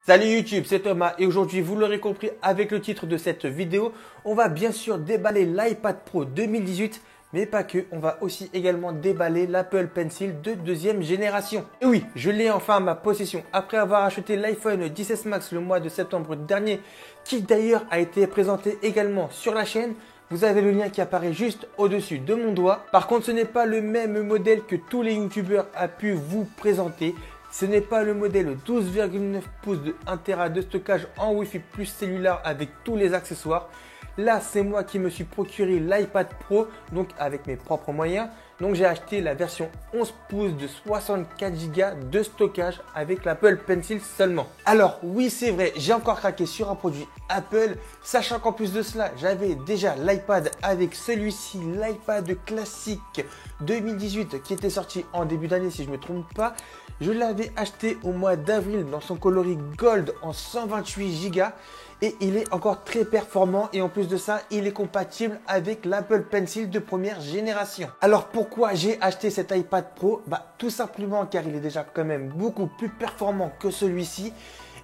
Salut YouTube, c'est Thomas et aujourd'hui, vous l'aurez compris avec le titre de cette vidéo, on va bien sûr déballer l'iPad Pro 2018, mais pas que, on va aussi également déballer l'Apple Pencil de deuxième génération. Et oui, je l'ai enfin à ma possession après avoir acheté l'iPhone 16 Max le mois de septembre dernier, qui d'ailleurs a été présenté également sur la chaîne. Vous avez le lien qui apparaît juste au-dessus de mon doigt. Par contre, ce n'est pas le même modèle que tous les youtubeurs ont pu vous présenter. Ce n'est pas le modèle 12,9 pouces de 1 Tera de stockage en Wi-Fi plus cellulaire avec tous les accessoires. Là, c'est moi qui me suis procuré l'iPad Pro, donc avec mes propres moyens. Donc j'ai acheté la version 11 pouces de 64 Go de stockage avec l'Apple Pencil seulement. Alors oui, c'est vrai, j'ai encore craqué sur un produit Apple, sachant qu'en plus de cela, j'avais déjà l'iPad avec celui-ci, l'iPad classique 2018 qui était sorti en début d'année si je ne me trompe pas. Je l'avais acheté au mois d'avril dans son coloris Gold en 128 Go et il est encore très performant et en plus de ça, il est compatible avec l'Apple Pencil de première génération. Alors pourquoi j'ai acheté cet iPad Pro? Tout simplement car il est déjà quand même beaucoup plus performant que celui-ci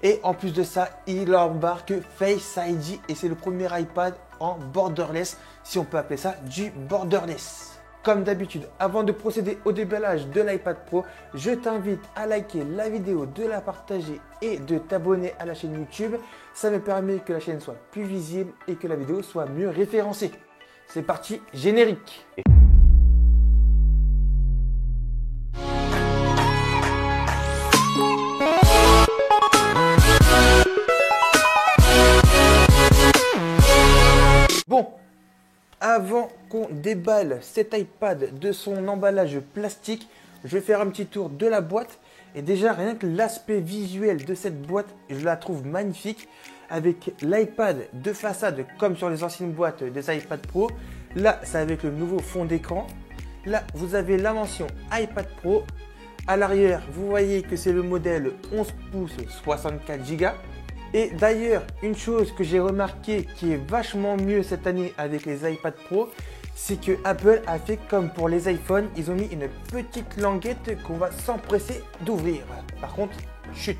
et en plus de ça, il embarque Face ID et c'est le premier iPad en borderless, si on peut appeler ça du borderless. Comme d'habitude, avant de procéder au déballage de l'iPad Pro, je t'invite à liker la vidéo, de la partager et de t'abonner à la chaîne YouTube. Ça me permet que la chaîne soit plus visible et que la vidéo soit mieux référencée. C'est parti, générique! Bon. Avant qu'on déballe cet iPad de son emballage plastique, je vais faire un petit tour de la boîte. Et déjà, rien que l'aspect visuel de cette boîte, je la trouve magnifique. Avec l'iPad de façade, comme sur les anciennes boîtes des iPad Pro. Là, c'est avec le nouveau fond d'écran. Là, vous avez la mention iPad Pro. À l'arrière, vous voyez que c'est le modèle 11 pouces 64 Go. Et d'ailleurs, une chose que j'ai remarqué qui est vachement mieux cette année avec les iPad Pro, c'est que Apple a fait comme pour les iPhones, ils ont mis une petite languette qu'on va s'empresser d'ouvrir. Par contre, chut.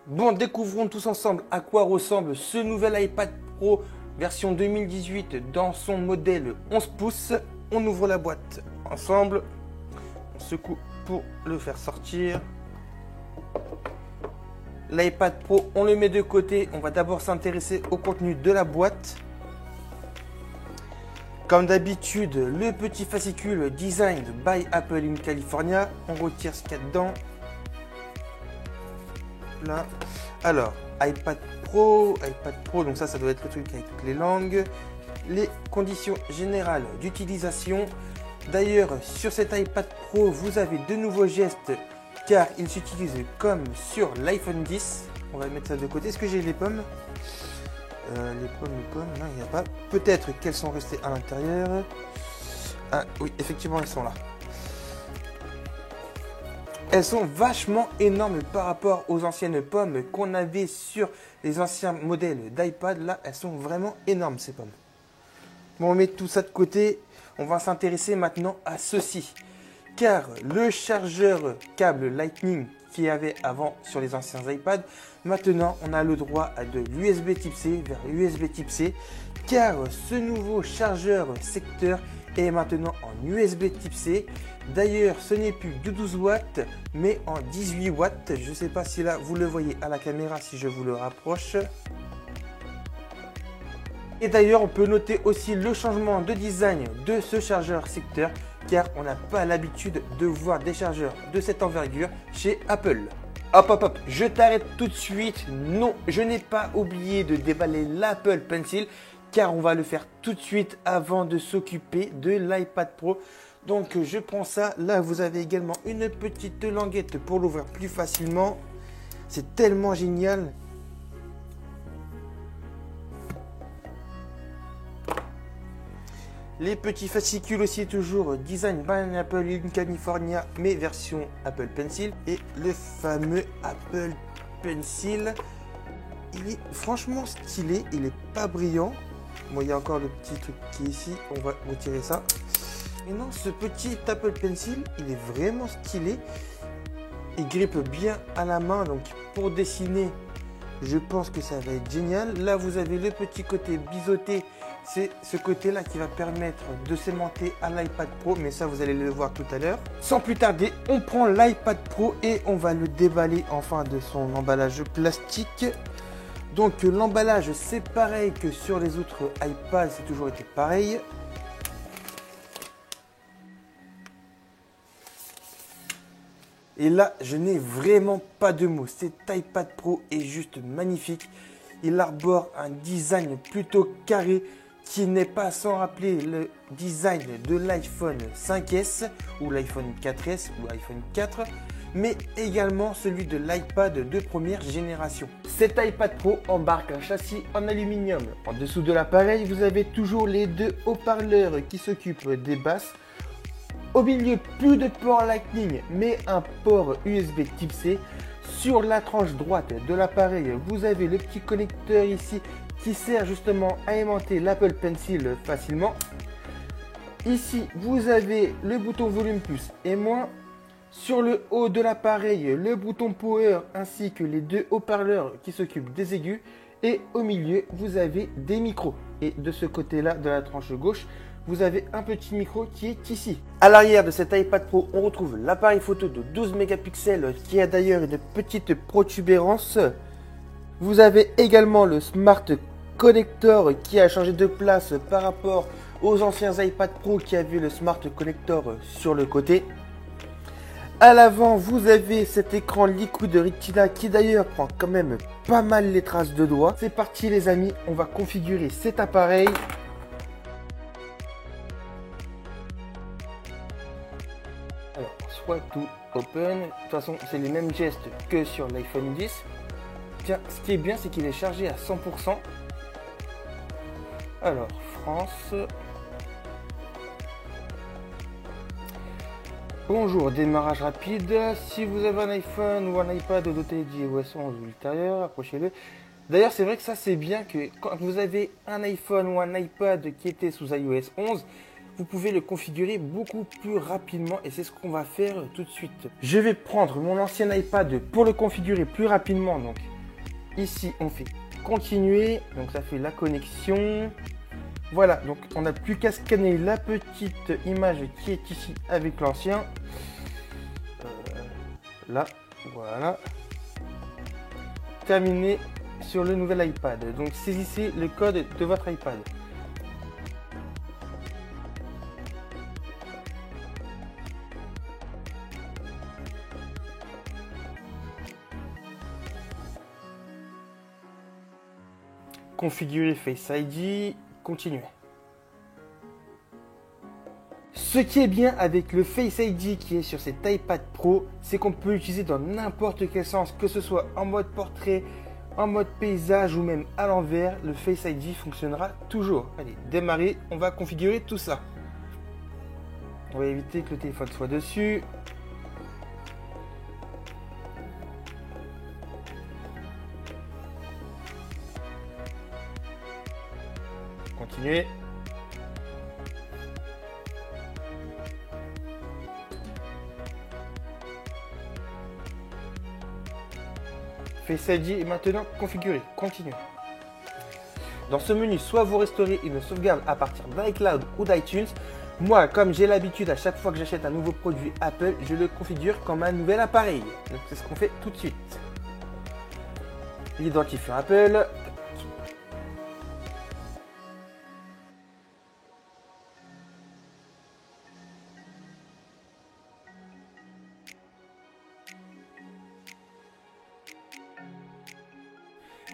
Bon, découvrons tous ensemble à quoi ressemble ce nouvel iPad Pro version 2018 dans son modèle 11 pouces. On ouvre la boîte ensemble, on secoue pour le faire sortir. L'iPad Pro, on le met de côté. On va d'abord s'intéresser au contenu de la boîte. Comme d'habitude, le petit fascicule Designed by Apple in California. On retire ce qu'il y a dedans. Là. Alors, iPad Pro, donc ça doit être le truc avec toutes les langues. Les conditions générales d'utilisation. D'ailleurs, sur cet iPad Pro, vous avez de nouveaux gestes car il s'utilise comme sur l'iPhone 10. On va mettre ça de côté. Est-ce que j'ai les pommes? Les pommes, non, il n'y a pas. Peut-être qu'elles sont restées à l'intérieur. Ah oui, effectivement, elles sont là. Elles sont vachement énormes par rapport aux anciennes pommes qu'on avait sur les anciens modèles d'iPad. Là, elles sont vraiment énormes ces pommes. Bon, on met tout ça de côté. On va s'intéresser maintenant à ceci. Car le chargeur câble Lightning qu'il y avait avant sur les anciens iPads, maintenant on a le droit à de l'USB type C vers USB type C. Car ce nouveau chargeur secteur est maintenant en USB type C. D'ailleurs, ce n'est plus de 12 watts, mais en 18 watts. Je ne sais pas si là, vous le voyez à la caméra, si je vous le rapproche. Et d'ailleurs, on peut noter aussi le changement de design de ce chargeur secteur, car on n'a pas l'habitude de voir des chargeurs de cette envergure chez Apple. Hop, je t'arrête tout de suite. Non, je n'ai pas oublié de déballer l'Apple Pencil, car on va le faire tout de suite avant de s'occuper de l'iPad Pro. Donc je prends ça. Là, vous avez également une petite languette pour l'ouvrir plus facilement. C'est tellement génial. Les petits fascicules aussi toujours Design by Apple in California, mais version Apple Pencil. Et le fameux Apple Pencil. il est franchement stylé, il est pas brillant. Bon, il y a encore le petit truc qui est ici, on va retirer ça. Et non, ce petit Apple Pencil, il est vraiment stylé. Il grippe bien à la main, donc pour dessiner, je pense que ça va être génial. Là, vous avez le petit côté biseauté. C'est ce côté-là qui va permettre de s'aimanter à l'iPad Pro, mais ça, vous allez le voir tout à l'heure. Sans plus tarder, on prend l'iPad Pro et on va le déballer enfin de son emballage plastique. Donc, l'emballage, c'est pareil que sur les autres iPads, c'est toujours été pareil. Et là, je n'ai vraiment pas de mots. Cet iPad Pro est juste magnifique. Il arbore un design plutôt carré qui n'est pas sans rappeler le design de l'iPhone 5S ou l'iPhone 4S ou l'iPhone 4, mais également celui de l'iPad de première génération. Cet iPad Pro embarque un châssis en aluminium. En dessous de l'appareil, vous avez toujours les deux haut-parleurs qui s'occupent des basses. Au milieu, plus de port Lightning, mais un port USB Type C. Sur la tranche droite de l'appareil, vous avez le petit connecteur ici qui sert justement à aimanter l'Apple Pencil facilement. Ici, vous avez le bouton volume plus et moins. Sur le haut de l'appareil, le bouton power ainsi que les deux haut-parleurs qui s'occupent des aigus. Et au milieu, vous avez des micros. Et de ce côté-là, de la tranche gauche, vous avez un petit micro qui est ici. À l'arrière de cet iPad Pro, on retrouve l'appareil photo de 12 mégapixels qui a d'ailleurs une petite protubérance. Vous avez également le Smart Connector qui a changé de place par rapport aux anciens iPad Pro qui avaient le Smart Connector sur le côté. À l'avant, vous avez cet écran Liquid Retina qui d'ailleurs prend quand même pas mal les traces de doigts. C'est parti les amis, on va configurer cet appareil. Alors, soit tout open. De toute façon, c'est les mêmes gestes que sur l'iPhone 10. Tiens, ce qui est bien, c'est qu'il est chargé à 100%. Alors, France. Bonjour, démarrage rapide. Si vous avez un iPhone ou un iPad doté d'iOS 11 ou ultérieur, approchez-le. D'ailleurs, c'est vrai que ça, c'est bien que quand vous avez un iPhone ou un iPad qui était sous iOS 11, vous pouvez le configurer beaucoup plus rapidement et c'est ce qu'on va faire tout de suite. Je vais prendre mon ancien iPad pour le configurer plus rapidement. Donc ici, on fait continuer. Donc ça fait la connexion. Voilà, donc on n'a plus qu'à scanner la petite image qui est ici avec l'ancien. Là, voilà. Terminé sur le nouvel iPad. Donc saisissez le code de votre iPad. Configurer Face ID, continuer. Ce qui est bien avec le Face ID qui est sur cet iPad Pro, c'est qu'on peut l'utiliser dans n'importe quel sens, que ce soit en mode portrait, en mode paysage ou même à l'envers, le Face ID fonctionnera toujours. Allez, démarrer, on va configurer tout ça. On va éviter que le téléphone soit dessus. Continuer. Face ID est maintenant configuré. Continuer. Dans ce menu, soit vous restaurez une sauvegarde à partir d'iCloud ou d'iTunes. Moi, comme j'ai l'habitude à chaque fois que j'achète un nouveau produit Apple, je le configure comme un nouvel appareil. Donc c'est ce qu'on fait tout de suite. L'identifiant Apple.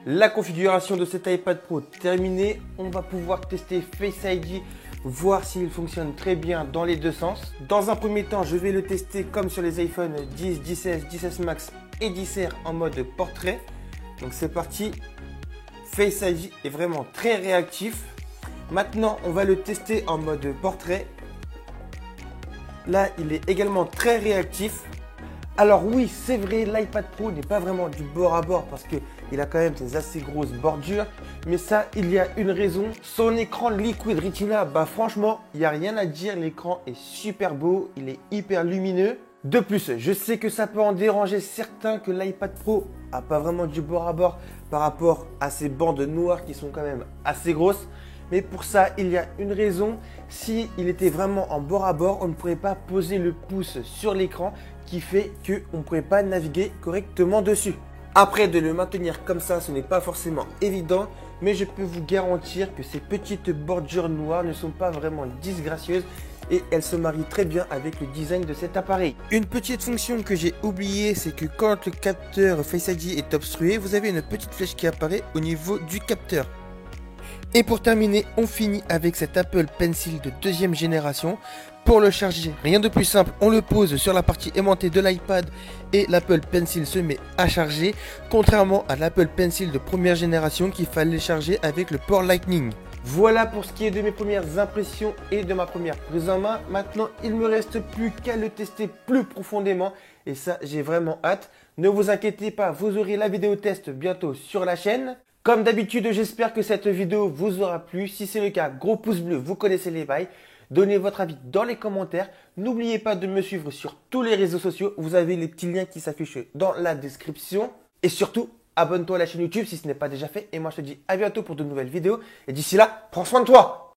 La configuration de cet iPad Pro terminée, on va pouvoir tester Face ID, voir s'il fonctionne très bien dans les deux sens. Dans un premier temps, je vais le tester comme sur les iPhone 10, 10S, 10S Max et 10R en mode portrait. Donc c'est parti. Face ID est vraiment très réactif. Maintenant, on va le tester en mode portrait. Là, il est également très réactif. Alors oui, c'est vrai, l'iPad Pro n'est pas vraiment du bord à bord parce que il a quand même des assez grosses bordures. Mais ça, il y a une raison. Son écran Liquid Retina, bah franchement, il n'y a rien à dire. L'écran est super beau, il est hyper lumineux. De plus, je sais que ça peut en déranger certains que l'iPad Pro a pas vraiment du bord à bord par rapport à ces bandes noires qui sont quand même assez grosses. Mais pour ça, il y a une raison. Si il était vraiment en bord à bord, on ne pourrait pas poser le pouce sur l'écran qui fait qu'on ne pourrait pas naviguer correctement dessus. Après, de le maintenir comme ça, ce n'est pas forcément évident, mais je peux vous garantir que ces petites bordures noires ne sont pas vraiment disgracieuses et elles se marient très bien avec le design de cet appareil. Une petite fonction que j'ai oubliée, c'est que quand le capteur Face ID est obstrué, vous avez une petite flèche qui apparaît au niveau du capteur. Et pour terminer, on finit avec cet Apple Pencil de deuxième génération. Pour le charger, rien de plus simple, on le pose sur la partie aimantée de l'iPad et l'Apple Pencil se met à charger, contrairement à l'Apple Pencil de première génération qu'il fallait charger avec le port Lightning. Voilà pour ce qui est de mes premières impressions et de ma première prise en main. Maintenant, il ne me reste plus qu'à le tester plus profondément et ça, j'ai vraiment hâte. Ne vous inquiétez pas, vous aurez la vidéo test bientôt sur la chaîne. Comme d'habitude, j'espère que cette vidéo vous aura plu. Si c'est le cas, gros pouce bleu, vous connaissez les bails. Donnez votre avis dans les commentaires. N'oubliez pas de me suivre sur tous les réseaux sociaux. Vous avez les petits liens qui s'affichent dans la description. Et surtout, abonne-toi à la chaîne YouTube si ce n'est pas déjà fait. Et moi, je te dis à bientôt pour de nouvelles vidéos. Et d'ici là, prends soin de toi!